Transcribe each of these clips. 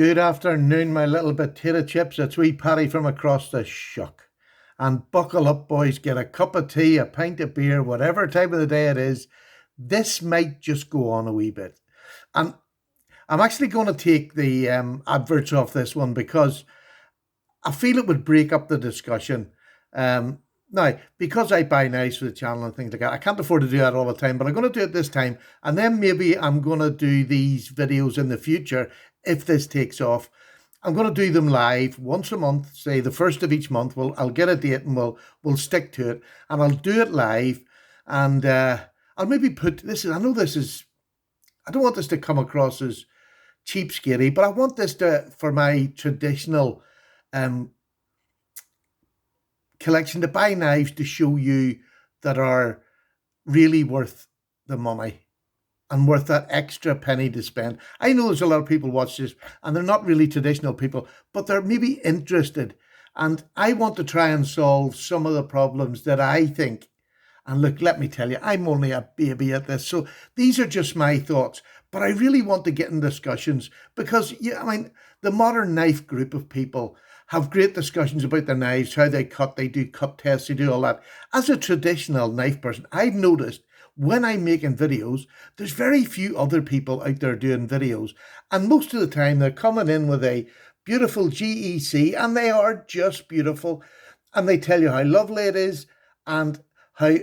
Good afternoon, my little potato chips. It's wee Paddy from across the shuck. And buckle up, boys. Get a cup of tea, a pint of beer, whatever time of the day it is. This might just go on a wee bit. And I'm actually going to take the adverts off this one because I feel it would break up the discussion. Now, because I buy knives for the channel and things like that, I can't afford to do that all the time, but I'm going to do it this time. And then maybe I'm going to do these videos in the future if this takes off. I'm going to do them live once a month, say the first of each month. I'll get a date and we'll stick to it, and I'll do it live. And I'll maybe put this. I know this is. I don't want this to come across as cheapskatey, but I want this to for my traditional um, collection to buy knives to show you that are really worth the money and worth that extra penny to spend. I know there's a lot of people watch this and they're not really traditional people, but they're maybe interested. And I want to try and solve some of the problems that I think. And look, let me tell you, I'm only a baby at this. So these are just my thoughts. But I really want to get in discussions because, yeah, I mean, the modern knife group of people have great discussions about their knives, how they cut, they do cut tests, they do all that. As a traditional knife person, I've noticed when I'm making videos, there's very few other people out there doing videos. And most of the time they're coming in with a beautiful GEC and they are just beautiful. And they tell you how lovely it is and how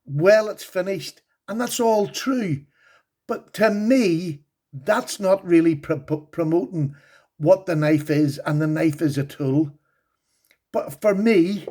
well it's finished. And that's all true. But to me, that's not really promoting what the knife is, and the knife is a tool. But for me,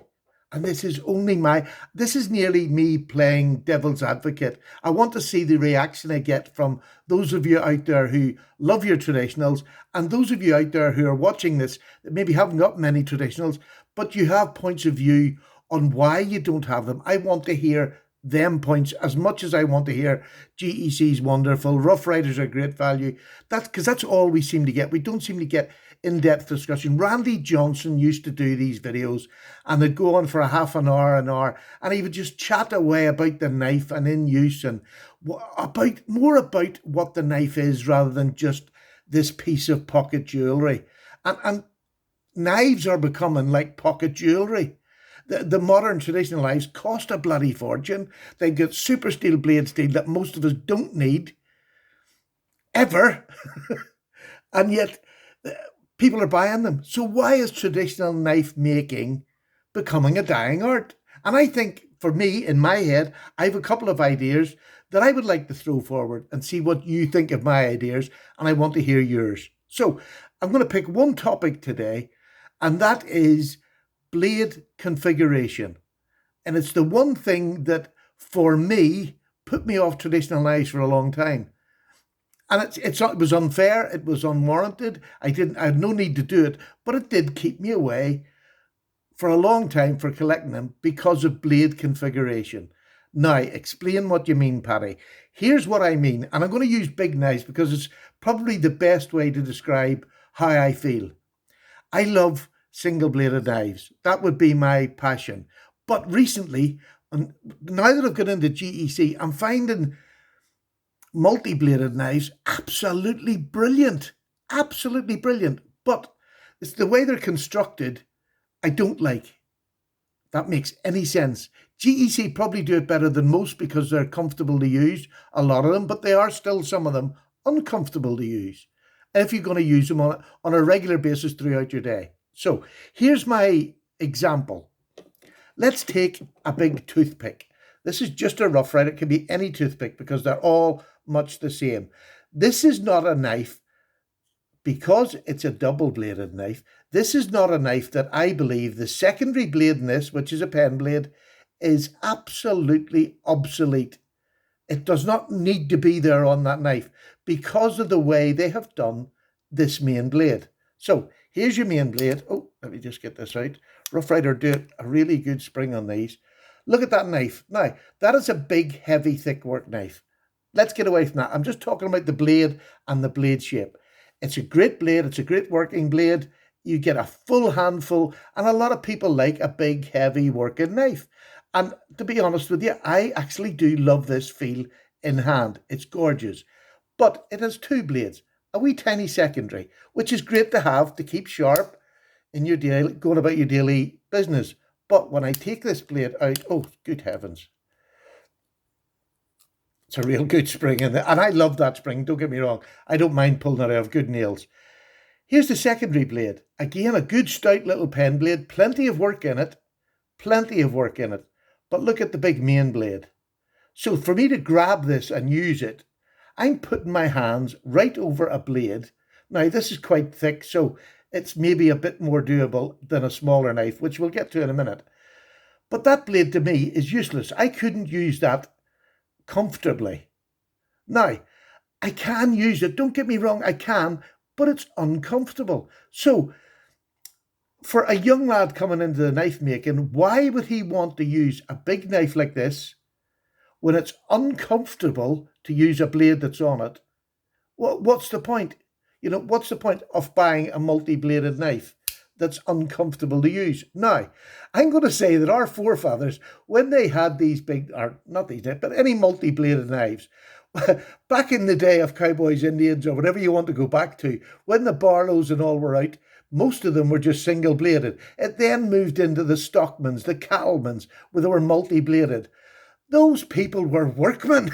and this is nearly me playing devil's advocate. I want to see the reaction I get from those of you out there who love your traditionals, and those of you out there who are watching this that maybe haven't got many traditionals, but you have points of view on why you don't have them. I want to hear them points as much as I want to hear GEC's wonderful, Rough Riders are great value. That's because that's all we seem to get. We don't seem to get in-depth discussion. Randy Johnson used to do these videos and they'd go on for a half an hour, and he would just chat away about the knife and in use and about what the knife is rather than just this piece of pocket jewelry. And knives are becoming like pocket jewelry. The modern traditional knives cost a bloody fortune. They get super steel blade steel that most of us don't need ever. And yet people are buying them. So why is traditional knife making becoming a dying art? And I think for me, in my head, I have a couple of ideas that I would like to throw forward and see what you think of my ideas. And I want to hear yours. So I'm going to pick one topic today, and that is blade configuration. And it's the one thing that, for me, put me off traditional knives for a long time. And it was unfair, it was unwarranted. I had no need to do it, but it did keep me away for a long time for collecting them because of blade configuration. Now, explain what you mean, Paddy. Here's what I mean, and I'm going to use big knives because it's probably the best way to describe how I feel. I love single-bladed knives. That would be my passion. But recently, and now that I've got into GEC, I'm finding multi-bladed knives absolutely brilliant. Absolutely brilliant. But it's the way they're constructed I don't like. That makes any sense. GEC probably do it better than most because they're comfortable to use, a lot of them, but they are still, some of them, uncomfortable to use if you're going to use them on a regular basis throughout your day. So here's my example. Let's take a big toothpick. This is just a Rough Rider. It can be any toothpick because they're all much the same. This is not a knife because it's a double-bladed knife. This is not a knife that I believe the secondary blade in this, which is a pen blade, is absolutely obsolete. It does not need to be there on that knife because of the way they have done this main blade. So here's your main blade. Oh, let me just get this out. Rough Rider do a really good spring on these. Look at that knife. Now, that is a big, heavy, thick work knife. Let's get away from that. I'm just talking about the blade and the blade shape. It's a great blade. It's a great working blade. You get a full handful, and a lot of people like a big, heavy working knife. And to be honest with you, I actually do love this feel in hand. It's gorgeous. But it has two blades. a wee tiny secondary, which is great to have to keep sharp in your daily, going about your daily business. But when I take this blade out, oh, good heavens, it's a real good spring in there. And I love that spring, don't get me wrong. I don't mind pulling it out. I have good nails. Here's the secondary blade. Again, a good stout little pen blade, plenty of work in it, plenty of work in it. But look at the big main blade. So for me to grab this and use it, I'm putting my hands right over a blade. Now, this is quite thick, so it's maybe a bit more doable than a smaller knife, which we'll get to in a minute. But that blade to me is useless. I couldn't use that comfortably. Now, I can use it. Don't get me wrong, I can, but it's uncomfortable. So for a young lad coming into the knife making, why would he want to use a big knife like this when it's uncomfortable to use a blade that's on it? What's the point? What's the point of buying a multi-bladed knife that's uncomfortable to use? Now, I'm going to say that our forefathers, when they had these big, or not these, but any multi-bladed knives, back in the day of cowboys, Indians, or whatever you want to go back to, when the Barlows and all were out, most of them were just single-bladed. It then moved into the Stockmans, the Cattlemans, where they were multi-bladed. Those people were workmen.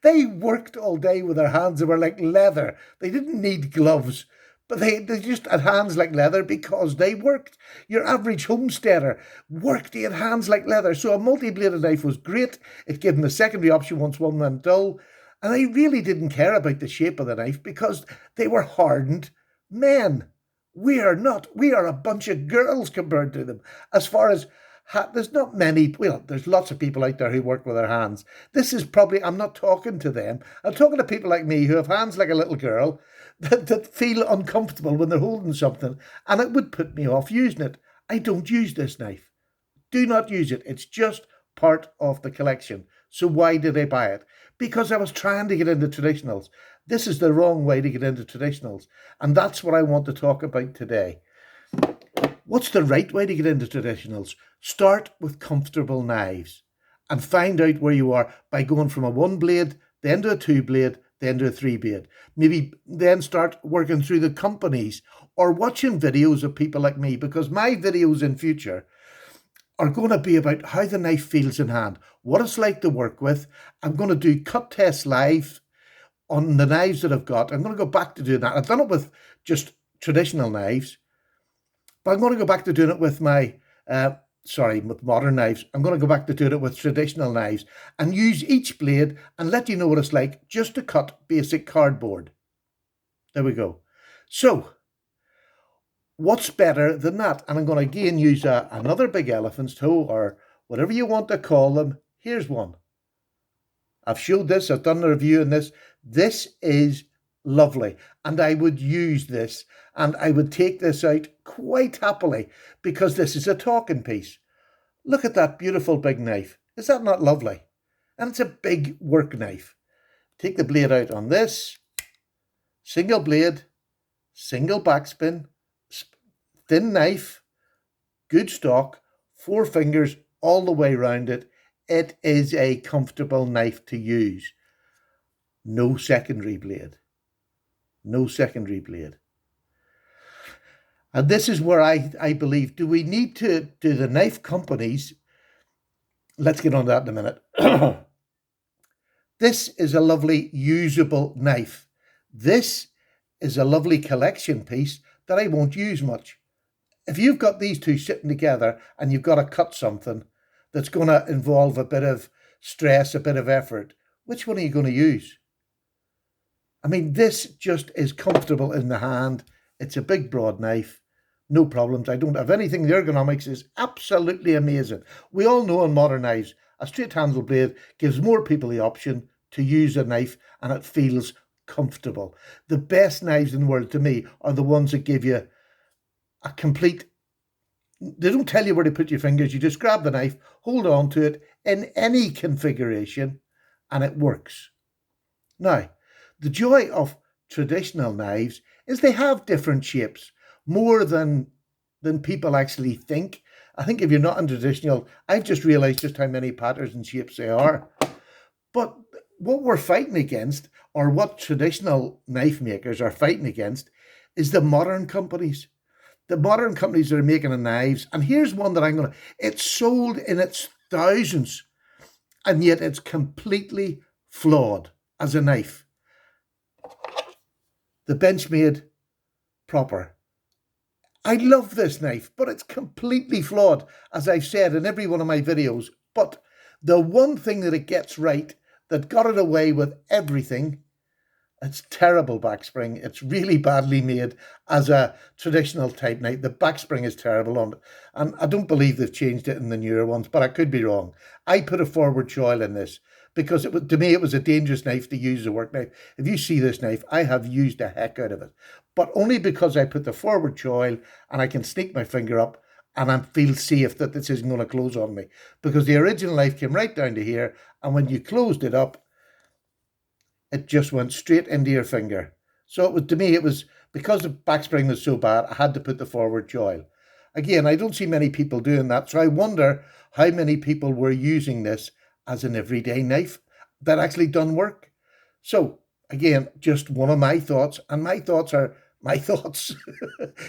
They worked all day with their hands that were like leather. They didn't need gloves, but they just had hands like leather because they worked. Your average homesteader worked, he had hands like leather. So a multi-bladed knife was great. It gave them a secondary option once one went dull. And I really didn't care about the shape of the knife because they were hardened men. We are not. We are a bunch of girls compared to them. As far as there's not many, well, there's lots of people out there who work with their hands. This is probably, I'm not talking to them. I'm talking to people like me who have hands like a little girl that feel uncomfortable when they're holding something, and it would put me off using it. I don't use this knife. Do not use it. It's just part of the collection. So why did I buy it? Because I was trying to get into traditionals. This is the wrong way to get into traditionals. And that's what I want to talk about today. What's the right way to get into traditionals? Start with comfortable knives and find out where you are by going from a one blade, then to a two blade, then to a three blade. Maybe then start working through the companies or watching videos of people like me, because my videos in future are going to be about how the knife feels in hand, what it's like to work with. I'm going to do cut tests live on the knives that I've got. I'm going to go back to doing that. I've done it with just traditional knives, but I'm going to go back to doing it with with modern knives. I'm going to go back to doing it with traditional knives and use each blade and let you know what it's like just to cut basic cardboard. There we go. So, what's better than that? And I'm going to again use another big elephant's toe, or whatever you want to call them. Here's one. I've showed this. I've done a review on this. This is lovely. And I would use this, and I would take this out quite happily because this is a talking piece. Look at that beautiful big knife. Is that not lovely? And it's a big work knife. Take the blade out on this. Single blade, single backspin, thin knife, good stock, 4 fingers all the way around it. It is a comfortable knife to use. No secondary blade. No secondary blade. And this is where I believe, do we need to do the knife companies? Let's get on that in a minute. This is a lovely usable knife. This is a lovely collection piece that I won't use much. If you've got these two sitting together and you've got to cut something that's going to involve a bit of stress, a bit of effort, which one are you going to use? I mean, this just is comfortable in the hand. It's a big, broad knife. No problems. I don't have anything. The ergonomics is absolutely amazing. We all know on modern knives, a straight handle blade gives more people the option to use a knife, and it feels comfortable. The best knives in the world to me are the ones that give you a complete, they don't tell you where to put your fingers. You just grab the knife, hold on to it in any configuration, and it works. Now, the joy of traditional knives is they have different shapes, more than people actually think. I think if you're not in traditional, I've just realized just how many patterns and shapes there are. But what we're fighting against or what traditional knife makers are fighting against, is the modern companies. The modern companies that are making the knives, and here's one that it's sold in its thousands, and yet it's completely flawed as a knife. The Benchmade Proper. I love this knife, but it's completely flawed, as I've said in every one of my videos. But the one thing that it gets right, that got it away with everything, it's terrible backspring. It's really badly made as a traditional type knife. The backspring is terrible on it. And I don't believe they've changed it in the newer ones, but I could be wrong. I put a forward choil in this because to me, it was a dangerous knife to use as a work knife. If you see this knife, I have used the heck out of it, but only because I put the forward choil and I can sneak my finger up and I feel safe that this isn't going to close on me, because the original knife came right down to here. And when you closed it up, it just went straight into your finger. So it was, to me, it was because the backspring was so bad, I had to put the forward choil. Again, I don't see many people doing that, so I wonder how many people were using this as an everyday knife that actually done work. So again, just one of my thoughts, and my thoughts are my thoughts.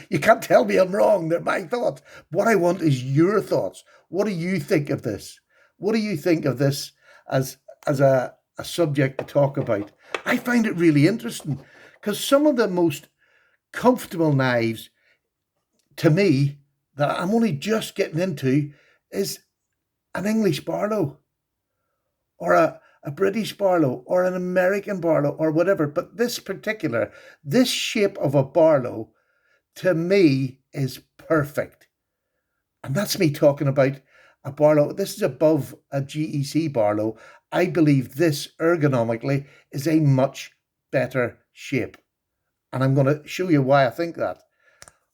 You can't tell me I'm wrong. They're my thoughts. What I want is your thoughts. What do you think of this? What do you think of this as a subject to talk about? I find it really interesting because some of the most comfortable knives to me that I'm only just getting into is an English Barlow, or a British Barlow, or an American Barlow, or whatever. But this shape of a Barlow to me is perfect. And that's me talking about a Barlow. This is above a GEC Barlow. I believe this ergonomically is a much better shape. And I'm going to show you why I think that.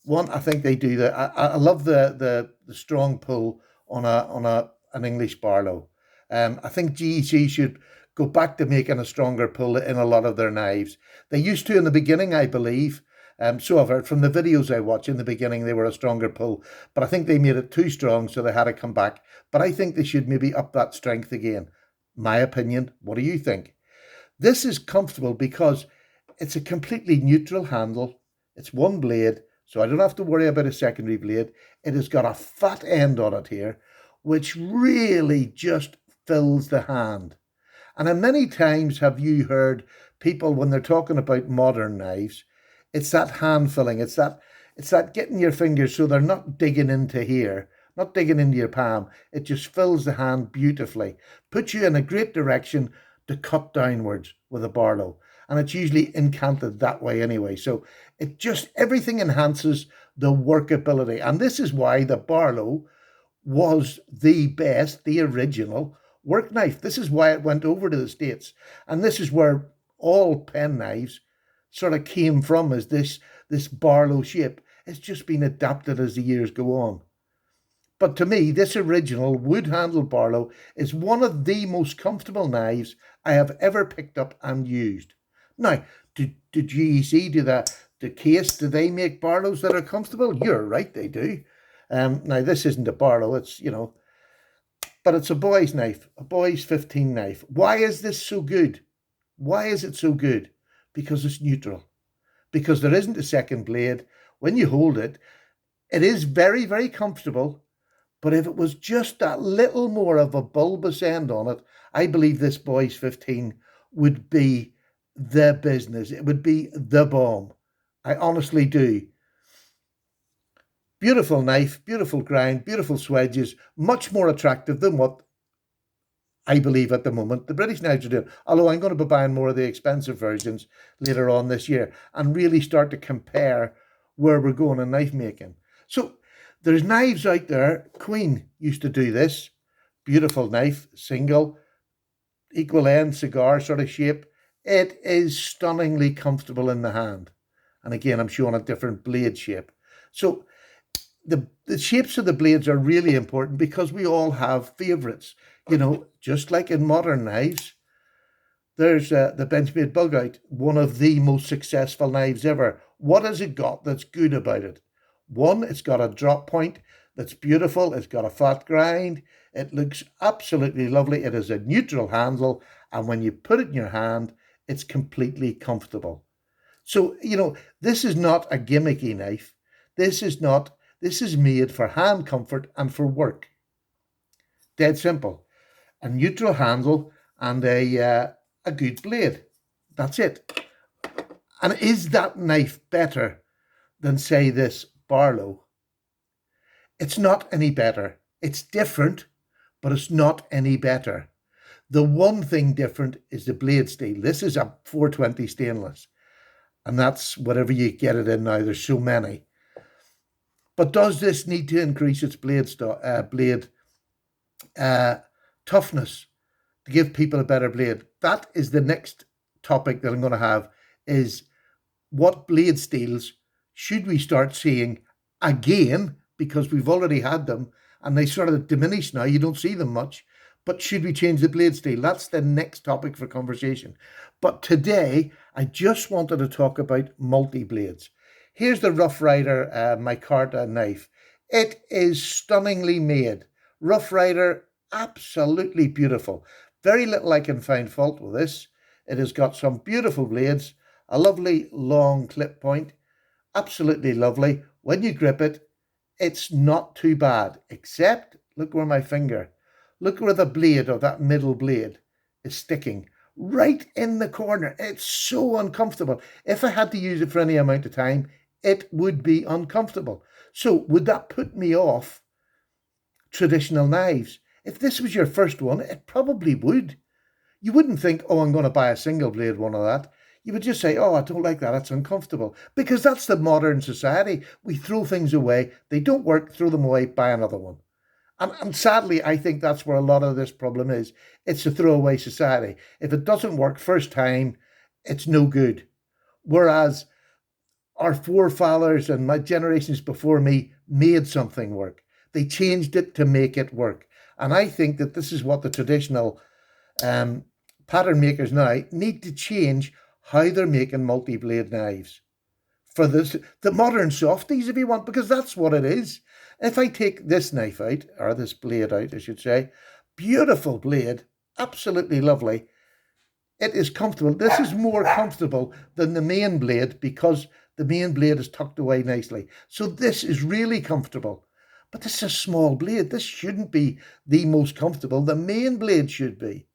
One, I think they do that. I love the strong pull on an English Barlow. I think GEC should go back to making a stronger pull in a lot of their knives. They used to in the beginning, I believe. So I've heard from the videos I watch. In the beginning, they were a stronger pull, but I think they made it too strong, so they had to come back. But I think they should maybe up that strength again. My opinion. What do you think? This is comfortable because it's a completely neutral handle. It's one blade, so I don't have to worry about a secondary blade. It has got a fat end on it here, which really just fills the hand. And how many times have you heard people, when they're talking about modern knives, it's that hand filling, it's that getting your fingers so they're not digging into here, not digging into your palm. It just fills the hand beautifully, puts you in a great direction to cut downwards with a Barlow. And it's usually incanted that way anyway. So it just, everything enhances the workability. And this is why the Barlow was the best, the original work knife. This is why it went over to the States. And this is where all pen knives sort of came from, as this Barlow shape. It's just been adapted as the years go on. But to me, this original wood-handled Barlow is one of the most comfortable knives I have ever picked up and used. Now, do GEC do that? The Case, do they make Barlows that are comfortable? You're right, they do. Now, this isn't a Barlow, but it's a boy's knife, a boy's 15 knife. Why is this so good? Why is it so good? Because it's neutral. Because there isn't a second blade. When you hold it, it is very, very comfortable. But if it was just that little more of a bulbous end on it, I believe this boy's 15 would be the business. It would be the bomb. I honestly do. Beautiful knife, beautiful grind, beautiful swedges, much more attractive than what I believe at the moment the British knives are doing. Although I'm going to be buying more of the expensive versions later on this year and really start to compare where we're going in knife making. So there's knives out there. Queen used to do this. Beautiful knife, single, equal end cigar sort of shape. It is stunningly comfortable in the hand. And again, I'm showing a different blade shape. So the shapes of the blades are really important because we all have favorites. Just like in modern knives, there's the Benchmade Bug Out, one of the most successful knives ever. What has it got that's good about it? One, it's got a drop point that's beautiful. It's got a flat grind. It looks absolutely lovely. It is a neutral handle, and when you put it in your hand, it's completely comfortable. So, this is not a gimmicky knife. This is not, this is made for hand comfort and for work. Dead simple. A neutral handle and a good blade. That's it. And is that knife better than, say, this Barlow? It's not any better. It's different, but it's not any better. The one thing different is the blade steel. This is a 420 stainless, and that's whatever you get it in now. There's so many. But does this need to increase its blade uh, toughness to give people a better blade? That is the next topic that I'm going to have. Is what blade steels should we start seeing again, because we've already had them and they sort of diminish now. You don't see them much. But should we change the blade steel? That's the next topic for conversation. But today, I just wanted to talk about multi-blades. Here's the Rough Rider micarta knife. It is stunningly made. Rough Rider, absolutely beautiful. Very little I can find fault with this. It has got some beautiful blades, a lovely long clip point, absolutely lovely. When you grip it, it's not too bad, except look where my finger, look where the blade of that middle blade is sticking, right in the corner. It's so uncomfortable. If I had to use it for any amount of time, it would be uncomfortable. So would that put me off traditional knives? If this was your first one, it probably would. You wouldn't think, oh, I'm going to buy a single blade one of that. You would just say, oh, I don't like that. That's uncomfortable. Because that's the modern society. We throw things away. They don't work. Throw them away. Buy another one. And sadly, I think that's where a lot of this problem is. It's a throwaway society. If it doesn't work first time, it's no good. Whereas our forefathers and my generations before me made something work. They changed it to make it work. And I think that this is what the traditional pattern makers now need to change how they're making multi-blade knives for the modern softies, if you want, because that's what it is. If I take this knife out, or this blade out, I should say, beautiful blade, absolutely lovely. It is comfortable. This is more comfortable than the main blade because the main blade is tucked away nicely. So this is really comfortable. But this is a small blade. This shouldn't be the most comfortable. The main blade should be.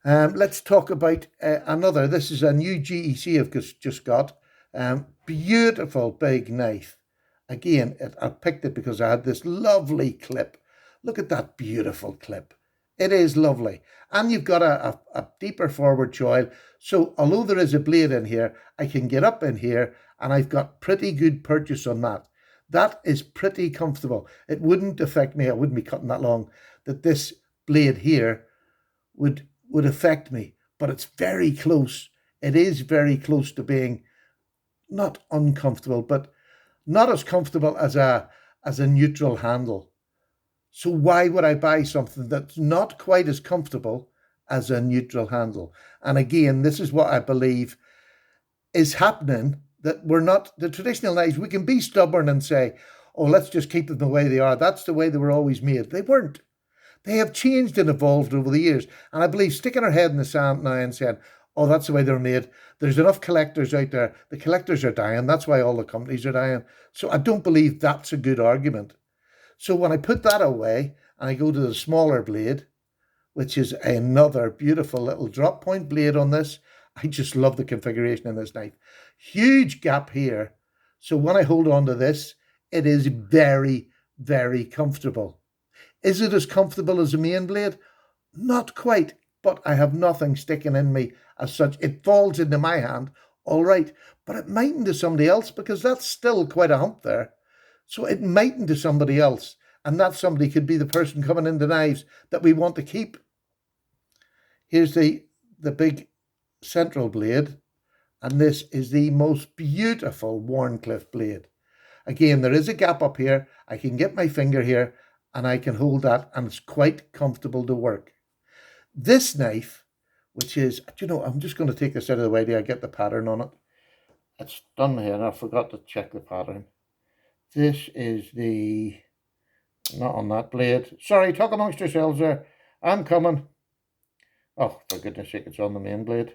Let's talk about another. This is a new GEC I've just got. Beautiful big knife. Again, I picked it because I had this lovely clip. Look at that beautiful clip. It is lovely. And you've got a deeper forward choil. So although there is a blade in here, I can get up in here and I've got pretty good purchase on that. That is pretty comfortable. It wouldn't affect me. I wouldn't be cutting that long. That this blade here would affect me, but it's very close. It is very close to being not uncomfortable, but not as comfortable as a neutral handle. So why would I buy something that's not quite as comfortable as a neutral handle? And again, this is what I believe is happening, that we're not the traditional knives. We can be stubborn and say, oh, let's just keep them the way they are. That's the way they were always made. They weren't. They have changed and evolved over the years. And I believe sticking our head in the sand now and saying, oh, that's the way they're made. There's enough collectors out there. The collectors are dying. That's why all the companies are dying. So I don't believe that's a good argument. So when I put that away and I go to the smaller blade, which is another beautiful little drop point blade on this, I just love the configuration in this knife. Huge gap here. So when I hold on to this, it is very, very comfortable. Is it as comfortable as a main blade? Not quite, but I have nothing sticking in me as such. It falls into my hand, all right, but it mightn't to somebody else because that's still quite a hump there. So it mightn't to somebody else, and that somebody could be the person coming into knives that we want to keep. Here's the big central blade, and this is the most beautiful Wharncliffe blade. Again, there is a gap up here. I can get my finger here, and I can hold that, and it's quite comfortable to work. This knife, which is, I'm just going to take this out of the way till I get the pattern on it. It's done here, and I forgot to check the pattern. This is not on that blade. Sorry, talk amongst yourselves there. I'm coming. Oh, for goodness sake, it's on the main blade.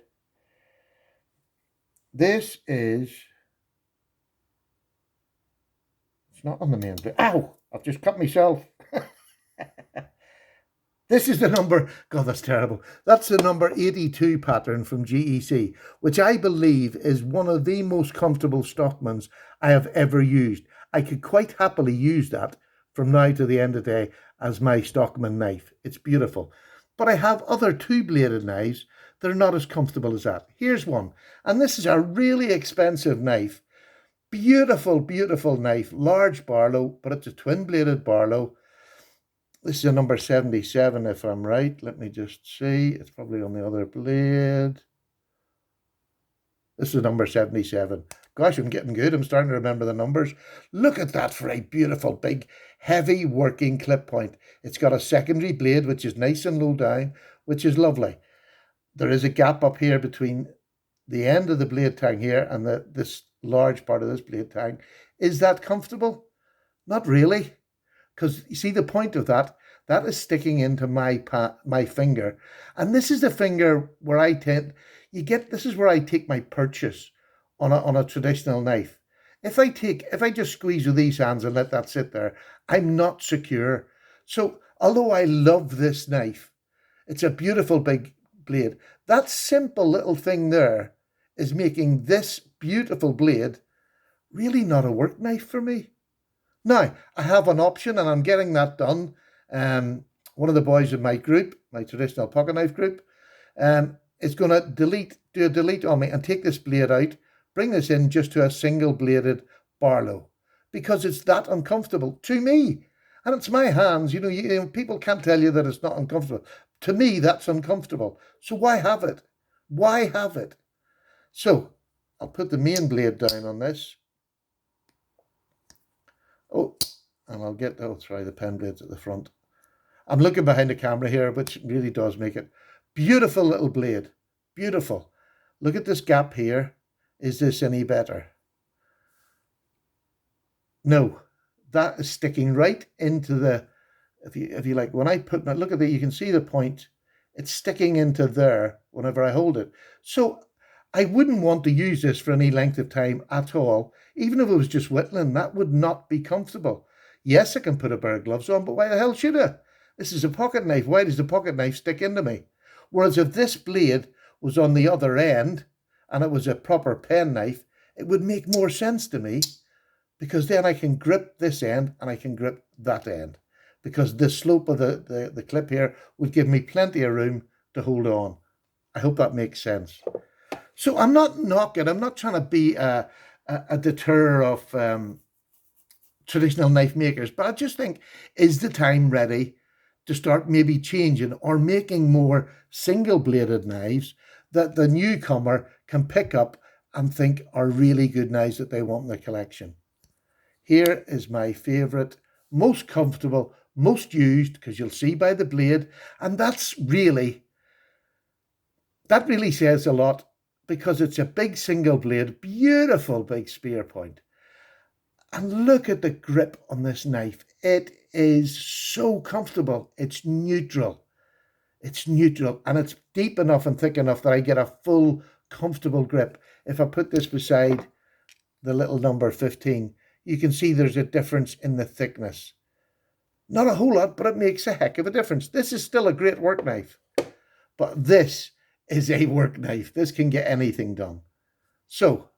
This is... It's not on the main blade. Ow! I've just cut myself. This is the number... God, that's terrible. That's the number 82 pattern from GEC, which I believe is one of the most comfortable Stockmans I have ever used. I could quite happily use that from now to the end of the day as my Stockman knife. It's beautiful. But I have other two-bladed knives that are not as comfortable as that. Here's one. And this is a really expensive knife. Beautiful, beautiful knife. Large Barlow, but it's a twin-bladed Barlow. This is a number 77, if I'm right. Let me just see. It's probably on the other blade. This is number 77. Gosh, I'm getting good. I'm starting to remember the numbers. Look at that for a beautiful, big, heavy working clip point. It's got a secondary blade, which is nice and low down, which is lovely. There is a gap up here between the end of the blade tang here and this large part of this blade tang. Is that comfortable? Not really. Because you see the point of that is sticking into my finger. And this is the finger where I tend... This is where I take my purchase on a traditional knife. If I just squeeze with these hands and let that sit there, I'm not secure. So although I love this knife, it's a beautiful big blade. That simple little thing there is making this beautiful blade really not a work knife for me. Now, I have an option and I'm getting that done. One of the boys in my group, my traditional pocket knife group, is going to do a delete on me and take this blade out, bring this in just to a single bladed Barlow, because it's that uncomfortable to me. And it's my hands, people can't tell you that it's not uncomfortable. To me, that's uncomfortable. So why have it? Why have it? So I'll put the main blade down on this. Oh, and try the pen blades at the front. I'm looking behind the camera here, which really does make it beautiful little blade. Beautiful. Look at this gap here. Is this any better? No, that is sticking right into the, if you like, when I put my, look at that, you can see the point. It's sticking into there whenever I hold it. So I wouldn't want to use this for any length of time at all. Even if it was just whittling, that would not be comfortable. Yes, I can put a pair of gloves on, but why the hell should I? This is a pocket knife. Why does the pocket knife stick into me? Whereas if this blade was on the other end and it was a proper pen knife, it would make more sense to me, because then I can grip this end and I can grip that end, because the slope of the clip here would give me plenty of room to hold on. I hope that makes sense. So I'm not trying to be a deterror of traditional knife makers, but I just think, is the time ready to start maybe changing or making more single-bladed knives that the newcomer can pick up and think are really good knives that they want in their collection? Here is my favourite, most comfortable, most used, because you'll see by the blade, and that really says a lot, because it's a big single blade, beautiful big spear point. And look at the grip on this knife. It is so comfortable. It's neutral. It's neutral, and it's deep enough and thick enough that I get a full, comfortable grip. If I put this beside the little number 15, you can see there's a difference in the thickness. Not a whole lot, but it makes a heck of a difference. This is still a great work knife, but this is a work knife. This can get anything done. So,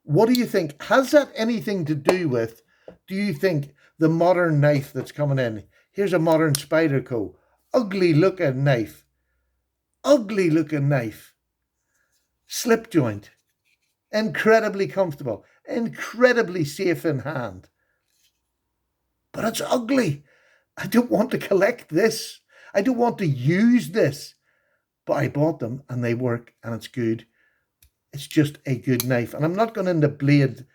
what do you think? Has that anything to do with, do you think, the modern knife that's coming in? Here's a modern Spyderco. Ugly looking knife. Ugly looking knife. Slip joint. Incredibly comfortable. Incredibly safe in hand. But it's ugly. I don't want to collect this. I don't want to use this. But I bought them and they work and it's good. It's just a good knife. And I'm not going into blade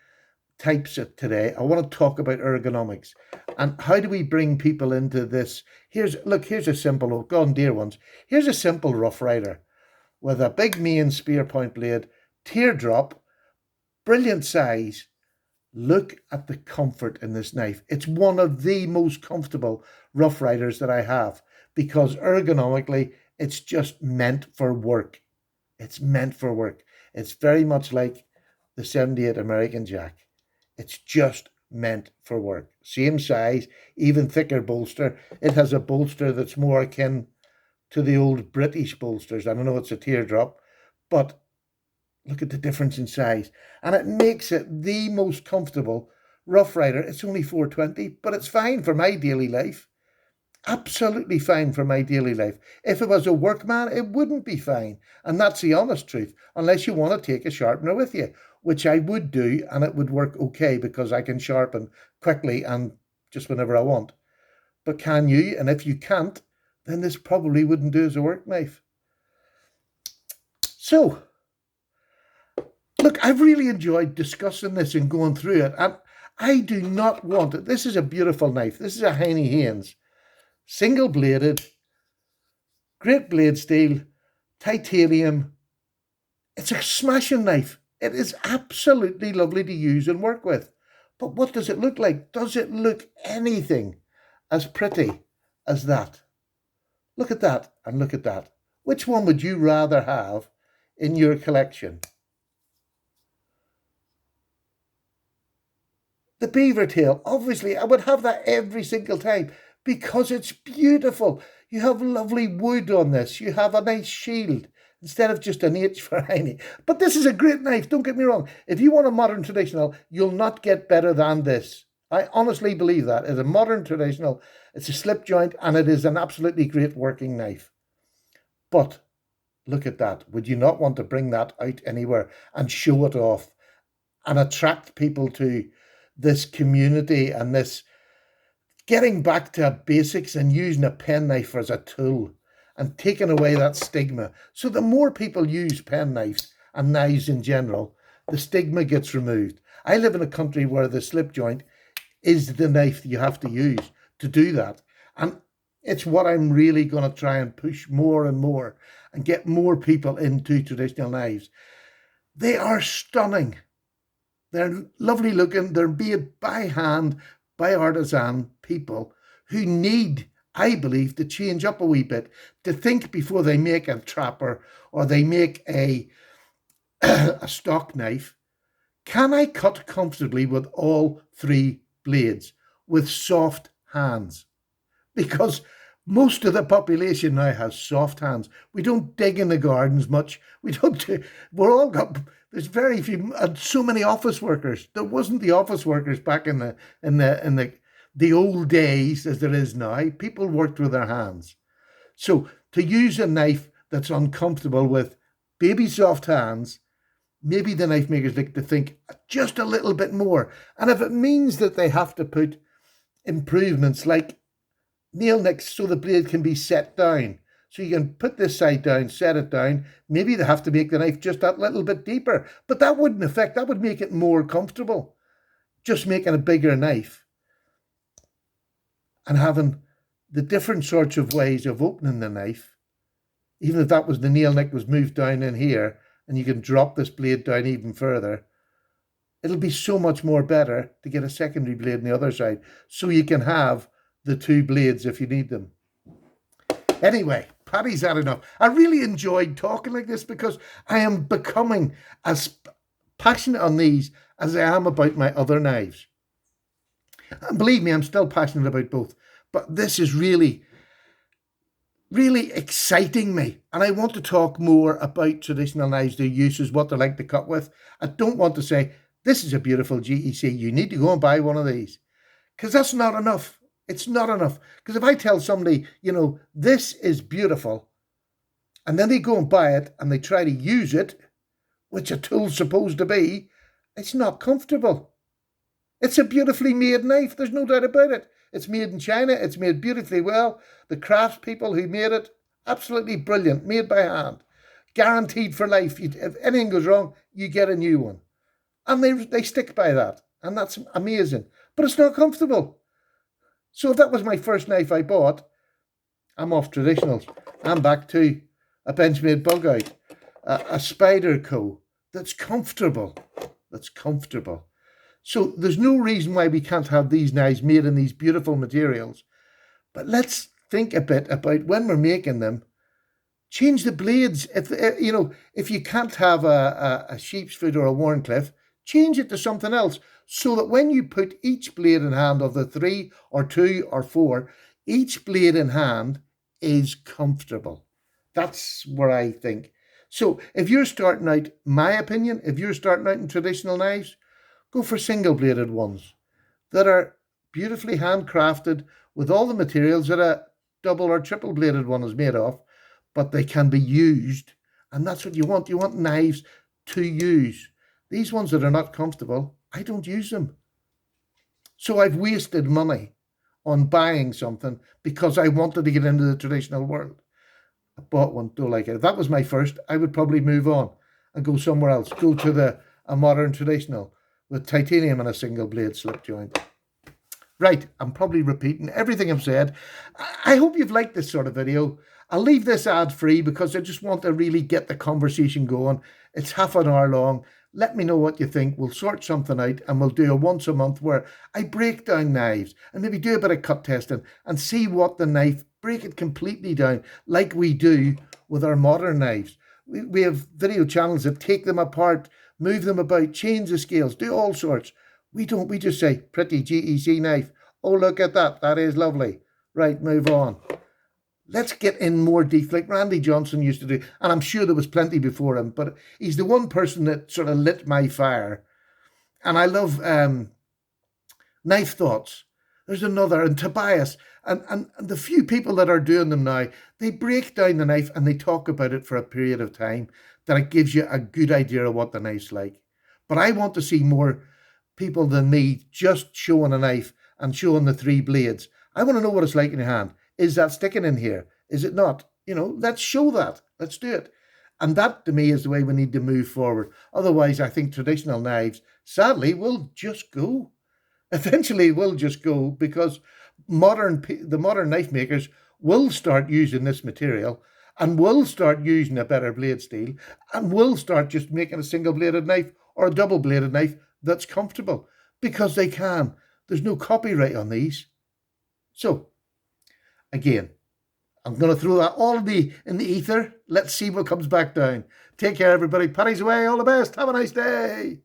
types today. I want to talk about ergonomics and how do we bring people into this. Here's a simple, oh God, dear ones. Here's a simple Rough Rider with a big main spear point blade, teardrop, brilliant size. Look at the comfort in this knife. It's one of the most comfortable Rough Riders that I have, because ergonomically It's just meant for work. It's meant for work. It's very much like the 78 American Jack. It's just meant for work. Same size, even thicker bolster. It has a bolster that's more akin to the old British bolsters. I don't know, it's a teardrop, but look at the difference in size. And it makes it the most comfortable Rough Rider. It's only 420, but it's fine for my daily life. Absolutely fine for my daily life. If it was a workman, it wouldn't be fine. And that's the honest truth, unless you want to take a sharpener with you, which I would do, and it would work okay because I can sharpen quickly and just whenever I want. But can you? And if you can't, then this probably wouldn't do as a work knife. So, look, I've really enjoyed discussing this and going through it. And I do not want it. This is a beautiful knife. This is a Heine Haynes. Single bladed, great blade steel, titanium. It's a smashing knife. It is absolutely lovely to use and work with. But what does it look like? Does it look anything as pretty as that? Look at that and look at that. Which one would you rather have in your collection? The beaver tail. Obviously, I would have that every single time because it's beautiful. You have lovely wood on this. You have a nice shield instead of just an H for Heine. But this is a great knife, don't get me wrong. If you want a modern traditional, you'll not get better than this. I honestly believe that. It's a modern traditional, it's a slip joint, and it is an absolutely great working knife. But look at that. Would you not want to bring that out anywhere and show it off and attract people to this community and this getting back to basics and using a penknife as a tool and taking away that stigma? So the more people use penknives and knives in general, the stigma gets removed. I live in a country where the slip joint is the knife you have to use to do that. And it's what I'm really going to try and push more and more and get more people into traditional knives. They are stunning. They're lovely looking. They're made by hand, by artisan people who need, I believe, to change up a wee bit, to think before they make a trapper or they make a stock knife. Can I cut comfortably with all three blades with soft hands? Because most of the population now has soft hands. We don't dig in the gardens much. We're all got. There's very few, and so many office workers. There wasn't the office workers back in the old days as there is now. People worked with their hands. So to use a knife that's uncomfortable with baby soft hands, maybe the knife makers like to think just a little bit more. And if it means that they have to put improvements like nail nicks so the blade can be set down, so you can put this side down, set it down. Maybe they have to make the knife just that little bit deeper, but that wouldn't affect, that would make it more comfortable. Just making a bigger knife and having the different sorts of ways of opening the knife, even if that was the nail nick was moved down in here and you can drop this blade down even further, it'll be so much more better to get a secondary blade on the other side so you can have the two blades if you need them. Anyway, Paddy's had enough. I really enjoyed talking like this because I am becoming as passionate on these as I am about my other knives. And believe me, I'm still passionate about both. But this is really, really exciting me. And I want to talk more about traditional knives, their uses, what they're like to cut with. I don't want to say, this is a beautiful GEC, you need to go and buy one of these. Because that's not enough. It's not enough. Because if I tell somebody, this is beautiful, and then they go and buy it and they try to use it, which a tool's supposed to be, it's not comfortable. It's a beautifully made knife. There's no doubt about it. It's made in China. It's made beautifully well. The craftspeople who made it, absolutely brilliant. Made by hand. Guaranteed for life. If anything goes wrong, you get a new one. And they stick by that. And that's amazing. But it's not comfortable. So if that was my first knife I bought, I'm off traditionals. I'm back to a Benchmade bug out, a Spyderco that's comfortable. That's comfortable. So there's no reason why we can't have these knives made in these beautiful materials. But let's think a bit about when we're making them, Change the blades. If you can't have a sheep's foot or a Warncliffe, change it to something else, so that when you put each blade in hand of the three or two or four, each blade in hand is comfortable. That's where I think. So if you're starting out, my opinion, if you're starting out in traditional knives, go for single bladed ones that are beautifully handcrafted with all the materials that a double or triple bladed one is made of, but they can be used. And that's what you want. You want knives to use. These ones that are not comfortable, I don't use them. So I've wasted money on buying something because I wanted to get into the traditional world. I bought one, don't like it. If that was my first, I would probably move on and go somewhere else. Go to a modern traditional with titanium and a single blade slip joint. Right, I'm probably repeating everything I've said. I hope you've liked this sort of video. I'll leave this ad free because I just want to really get the conversation going. It's half an hour long. Let me know what you think. We'll sort something out and we'll do a once a month where I break down knives and maybe do a bit of cut testing and see what the knife, break it completely down like we do with our modern knives. We have video channels that take them apart, move them about, change the scales, do all sorts. We don't, we just say, pretty GEC knife. Oh, look at that. That is lovely. Right, move on. Let's get in more deep, like Randy Johnson used to do. And I'm sure there was plenty before him, but he's the one person that sort of lit my fire. And I love Knife Thoughts. There's another, and Tobias. And the few people that are doing them now, they break down the knife and they talk about it for a period of time that it gives you a good idea of what the knife's like. But I want to see more people than me just showing a knife and showing the three blades. I want to know what it's like in your hand. Is that sticking in here? Is it not? Let's show that. Let's do it. And that, to me, is the way we need to move forward. Otherwise, I think traditional knives, sadly, will just go. Eventually, will just go because the modern knife makers will start using this material and will start using a better blade steel and will start just making a single-bladed knife or a double-bladed knife that's comfortable because they can. There's no copyright on these. So, again, I'm going to throw that all in the ether. Let's see what comes back down. Take care, everybody. Paddy's away. All the best. Have a nice day.